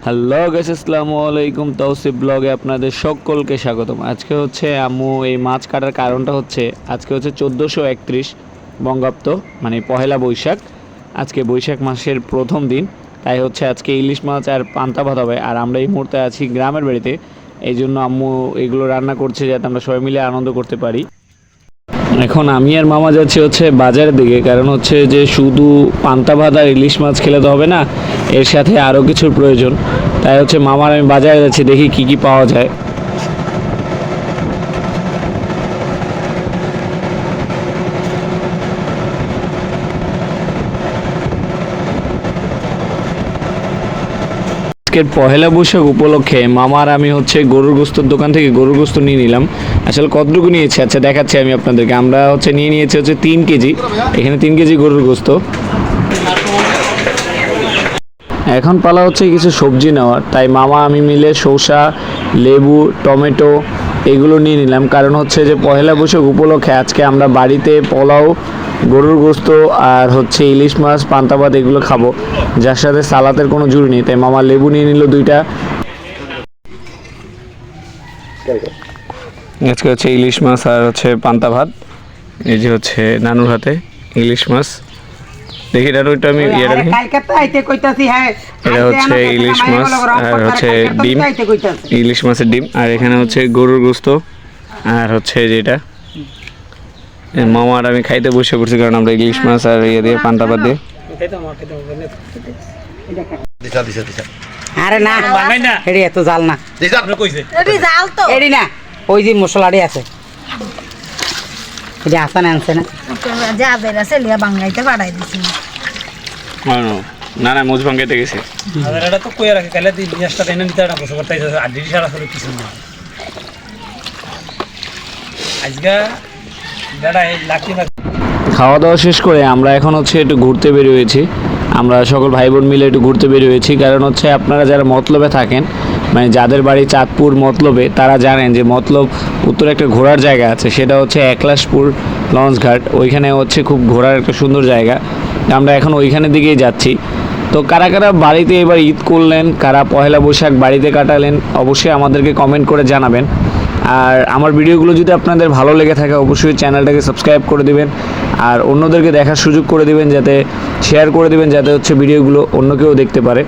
Hello guys, আসসালামু আলাইকুম। তৌসিফ ব্লগে আপনাদের সকলকে স্বাগতম। আজকে হচ্ছে আম্মু এই মাছ কাটার কারণটা হচ্ছে আজকে হচ্ছে 1431 বঙ্গাব্দ, মানে পহেলা বৈশাখ। আজকে বৈশাখ মাসের প্রথম দিন, তাই হচ্ছে আজকে ইলিশ মাছ আর পান্তা ভাত হবে। আর আমরা এই মুহূর্তে আছি গ্রামের বাড়িতে, এই জন্য আম্মু এগুলো রান্না করছে যাতে আমরা সবাই মিলে আনন্দ করতে পারি। এখন আমি আর মামা যাচ্ছি হচ্ছে বাজারের দিকে, কারণ হচ্ছে যে শুধু পান্তা ভাত আর ইলিশ মাছ খেলে তো হবে না, এর সাথে আরও কিছুর প্রয়োজন। তাই হচ্ছে মামার আমি বাজারে যাচ্ছি, দেখি কি কি পাওয়া যায়। আজকের পহেলা বৈশাখ উপলক্ষে মামার আমি হচ্ছে গরুর গোস্তর দোকান থেকে গরুর গোস্ত নিয়ে নিলাম। আসলে কতটুকু নিয়েছি আচ্ছা দেখাচ্ছি আমি আপনাদেরকে। আমরা হচ্ছে নিয়েছি হচ্ছে 3 কেজি, এখানে 3 কেজি গরুর গোস্ত। এখন পালা হচ্ছে কিছু সবজি নেওয়ার, তাই মামা আমি মিলে শসা, লেবু, টমেটো এগুলো নিয়ে নিলাম। কারণ হচ্ছে যে পহেলা বৈশাখ উপলক্ষে আজকে আমরা বাড়িতে পোলাও, গরুর গোস্ত আর হচ্ছে ইলিশ মাছ, পান্তা ভাত এগুলো খাবো, যার সাথে সালাদের কোনো জুড়ি নেই। তাই মামা লেবু নিয়ে নিল 2টা। আজকে হচ্ছে ইলিশ মাছ আর হচ্ছে পান্তা ভাত। এই যে হচ্ছে নানুর হাতে ইলিশ মাছ। দেখি ওইটা আমি এটা হচ্ছে ইলিশ মাছ আর হচ্ছে ডিম, ইলিশ মাছের ডিম। আর এখানে হচ্ছে গরুর গোস্ত আর হচ্ছে যেটা মামা আর আমি খাইতে বসে পড়ছি, কারণ আমরা ইলিশ মাছ আর ইয়ে দিয়ে পান্তা ভাত দিয়ে। আরে না এডি এত জাল না, এডি না ওই যে মশলাটি আছে এটা আসান আনছে না যাদের আছে লিয়া বাঙ্গাইতে পাঠাই দিছি। না না মুজ ভাঙ্গাইতে গেছি। এটা তো কইয়া রাখে কালে দিন নিয়াসটা এনে নিতে না বসে করতে আর দিন সারা করে কিছু না আজকে বেড়া এই লাকি না। খাওয়া দাওয়া শেষ করে আমরা এখন হচ্ছে একটু ঘুরতে বেরিয়েছি। আমরা সকল ভাই বোন মিলে একটু ঘুরতে বেরিয়েছি, কারণ হচ্ছে আপনারা যারা মতলবে থাকেন, মানে যাদের বাড়ি চাঁদপুর মতলবে, তারা জানেন যে মতলব উত্তরে একটা ঘোরার জায়গা আছে, সেটা হচ্ছে একলাশপুর লঞ্চ ঘাট। ওইখানে হচ্ছে খুব ঘোরার একটা সুন্দর জায়গা। আমরা এখন ওইখানের দিকেই যাচ্ছি। তো কারা কারা বাড়িতে এবার ঈদ করলেন, কারা পহেলা বৈশাখ বাড়িতে কাটালেন, অবশ্যই আমাদেরকে কমেন্ট করে জানাবেন। আর আমার ভিডিওগুলো যদি আপনাদের ভালো লেগে থাকে অবশ্যই চ্যানেলটাকে সাবস্ক্রাইব করে দিবেন, আর অন্যদেরকে দেখার সুযোগ করে দিবেন, যাতে শেয়ার করে দিবেন, যাতে হচ্ছে ভিডিওগুলো অন্য কেউ দেখতে পারে।